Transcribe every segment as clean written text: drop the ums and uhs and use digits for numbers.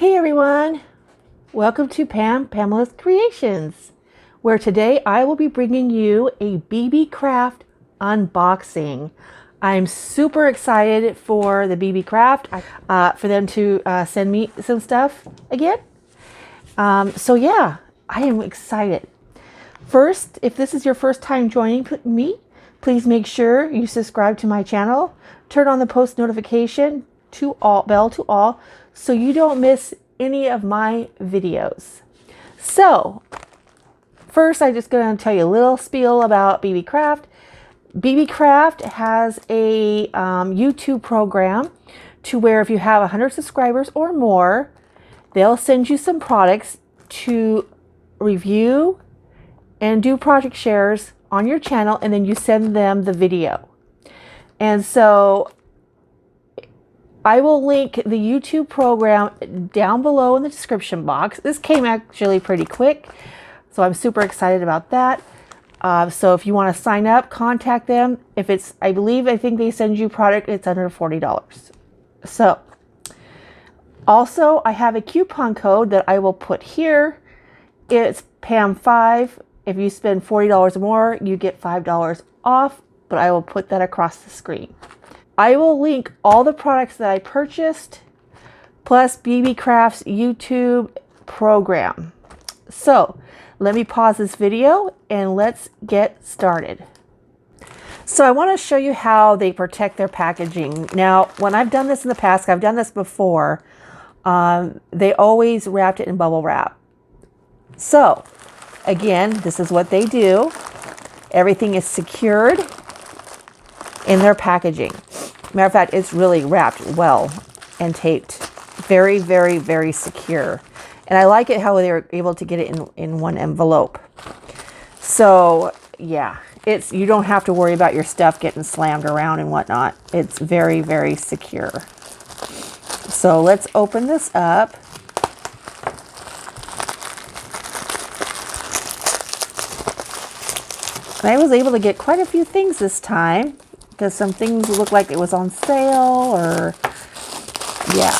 Hey everyone, welcome to Pam Pamela's Creations, where today I will be bringing you a Beebeecraft unboxing. I'm super excited for the Beebeecraft, for them to send me some stuff again. So yeah, I am excited. First, if this is your first time joining me, please make sure you subscribe to my channel, turn on the post notification bell to all, so you don't miss any of my videos. So first, I'm just going to tell you a little spiel about Beebeecraft. Beebeecraft has a YouTube program to where if you have 100 subscribers or more, they'll send you some products to review and do project shares on your channel, and then you send them the video. And so I will link the YouTube program down below in the description box. This came actually pretty quick, so I'm super excited about that. So if you want to sign up, contact them. If it's, I think they send you product, it's under $40. So also I have a coupon code that I will put here. It's PAM5. If you spend $40 or more, you get $5 off, but I will put that across the screen. I will link all the products that I purchased, plus Beebeecraft's YouTube program. So let me pause this video and let's get started. So I want to show you how they protect their packaging. Now, when I've done this in the past, I've done this before, they always wrapped it in bubble wrap. So again, this is what they do. Everything is secured in their packaging. Matter of fact, it's really wrapped well and taped. Very, very, very secure. And I like it how they were able to get it in one envelope. So yeah, you don't have to worry about your stuff getting slammed around and whatnot. It's very, very secure. So let's open this up. And I was able to get quite a few things this time, because some things look like it was on sale, or yeah.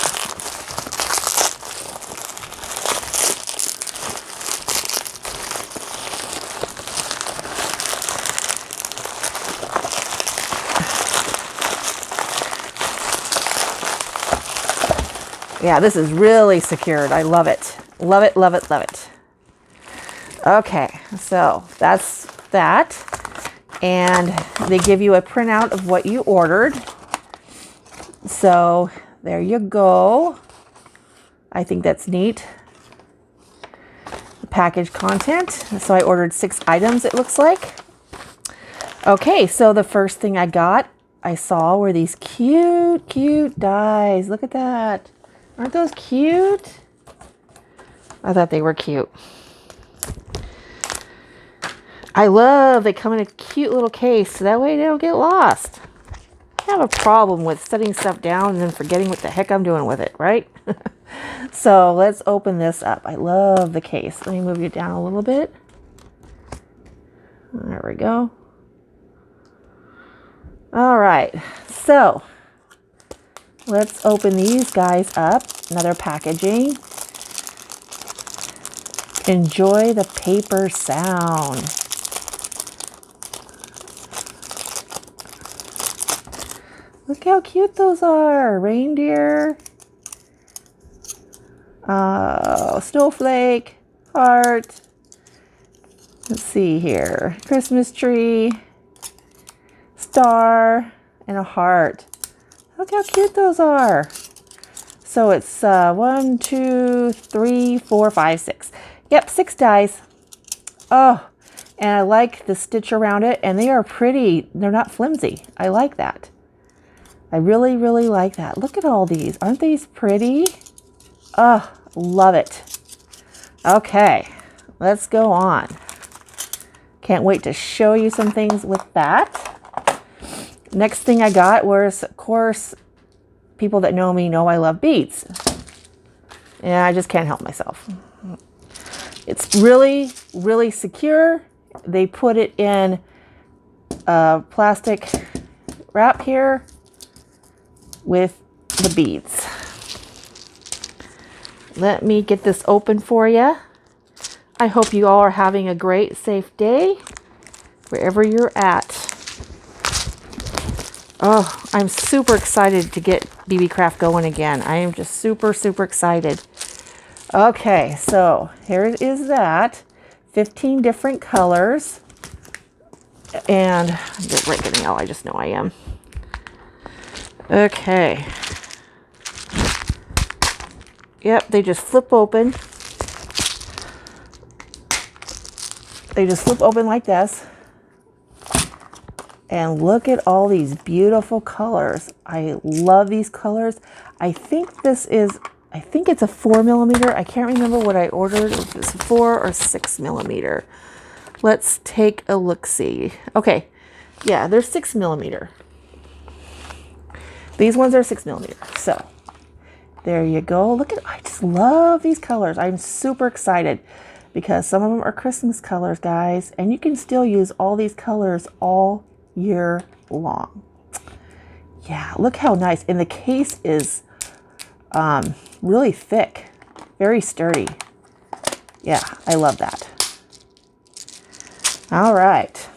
Yeah, this is really secured. I love it. Love it, love it, love it. Okay, so that's that. And they give you a printout of what you ordered. So there you go. I think that's neat. Package content. So I ordered 6 items, it looks like. Okay, so the first thing I saw were these cute, cute dies. Look at that. Aren't those cute? I thought they were cute. I love they come in a cute little case, so that way they don't get lost. I have a problem with setting stuff down and then forgetting what the heck I'm doing with it, right? So let's open this up. I love the case. Let me move you down a little bit. There we go. All right, so let's open these guys up. Another packaging. Enjoy the paper sound. Look how cute those are. Reindeer. Snowflake. Heart. Let's see here. Christmas tree. Star. And a heart. Look how cute those are. So it's 1, 2, 3, 4, 5, 6. Yep, 6 dies. Oh, and I like the stitch around it. And they are pretty. They're not flimsy. I like that. I really, really like that. Look at all these. Aren't these pretty? Oh, love it. Okay, let's go on. Can't wait to show you some things with that. Next thing I got was, of course, people that know me know I love beads. And I just can't help myself. It's really, really secure. They put it in a plastic wrap here with the beads. let me get this open for you. I hope you all are having a great, safe day wherever you're at. Oh, I'm super excited to get Beebeecraft going again. I am just super, super excited. Okay, so here it is that. 15 different colors. And I'm just breaking out. I just know I am. Okay. Yep, they just flip open. They just flip open like this. And look at all these beautiful colors. I love these colors. I think it's a 4mm. I can't remember what I ordered, if it's 4 or 6mm. Let's take a look-see. Okay, yeah, they're 6mm. These ones are 6mm. So there you go. Look at, I just love these colors. I'm super excited because some of them are Christmas colors, guys, and you can still use all these colors all year long. Yeah, look how nice. And the case is really thick, very sturdy. Yeah, I love that. All right,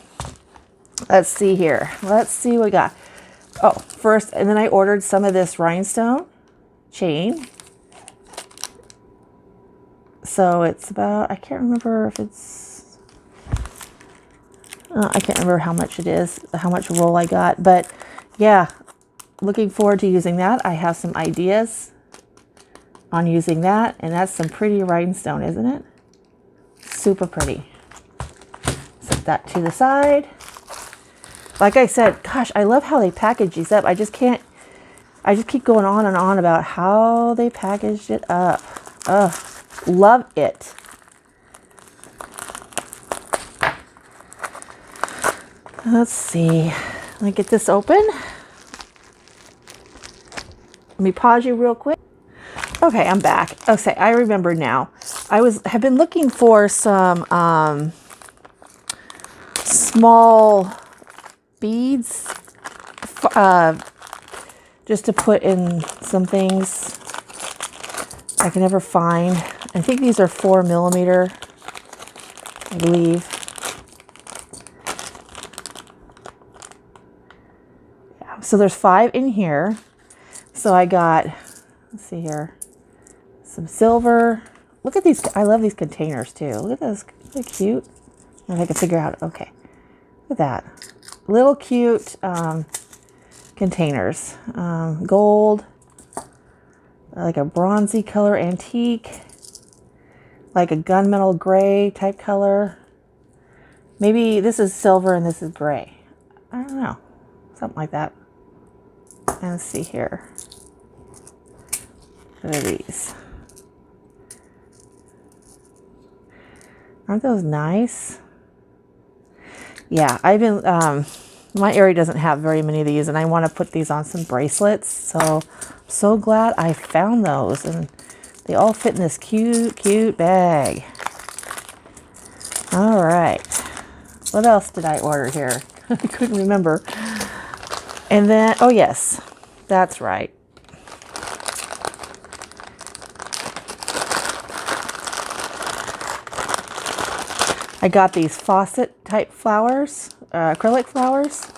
let's see here. Let's see what we got. Oh, first, and then I ordered some of this rhinestone chain. So it's about, I can't remember if it's, I can't remember how much it is, how much roll I got, but yeah, looking forward to using that. I have some ideas on using that, and that's some pretty rhinestone, isn't it? Super pretty. Set that to the side. Like I said, gosh, I love how they package these up. I just keep going on and on about how they packaged it up. Ugh, love it. Let's see. Let me get this open. Let me pause you real quick. Okay, I'm back. Okay, I remember now. have been looking for some small beads just to put in some things I can never find. I think these are 4mm, I believe. Yeah, so there's 5 in here. So I got, let's see here, some silver. Look at these. I love these containers too. Look at those. They're cute. If I can figure out. Okay. Look at that. Little cute containers. Gold. Like a bronzy color antique. Like a gunmetal gray type color. Maybe this is silver and this is gray. I don't know. Something like that. And let's see here. What are these? Aren't those nice? Yeah, I've been, my area doesn't have very many of these, and I want to put these on some bracelets. So, I'm so glad I found those, and they all fit in this cute, cute bag. All right. What else did I order here? I couldn't remember. And then, oh yes, that's right. I got these faucet type flowers, acrylic flowers.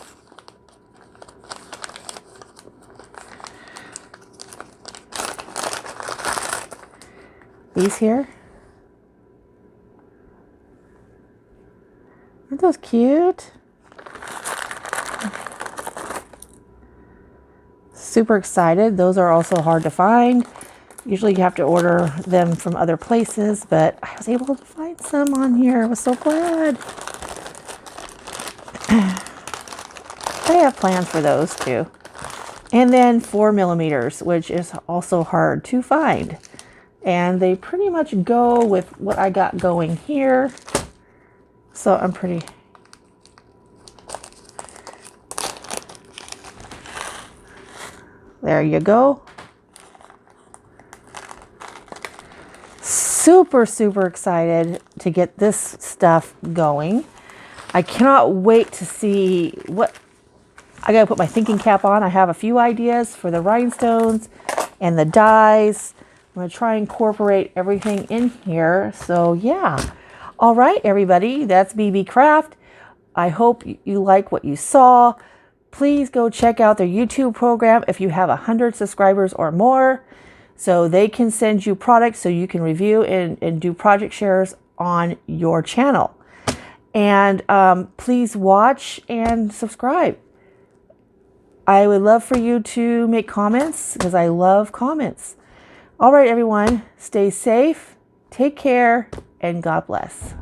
These here. Aren't those cute? Super excited. Those are also hard to find. Usually you have to order them from other places, but I was able to find some on here. I was so glad. I have plans for those too. And then 4mm, which is also hard to find. And they pretty much go with what I got going here. So I'm pretty... There you go. Super, super excited to get this stuff going. I cannot wait to see what... I gotta put my thinking cap on. I have a few ideas for the rhinestones and the dies, going to try and incorporate everything in here. So yeah. All right, everybody, that's Beebeecraft. I hope you like what you saw. Please go check out their YouTube program if you have 100 subscribers or more, so they can send you products so you can review and do project shares on your channel. And please watch and subscribe. I would love for you to make comments because I love comments. All right, everyone, stay safe, take care, and God bless.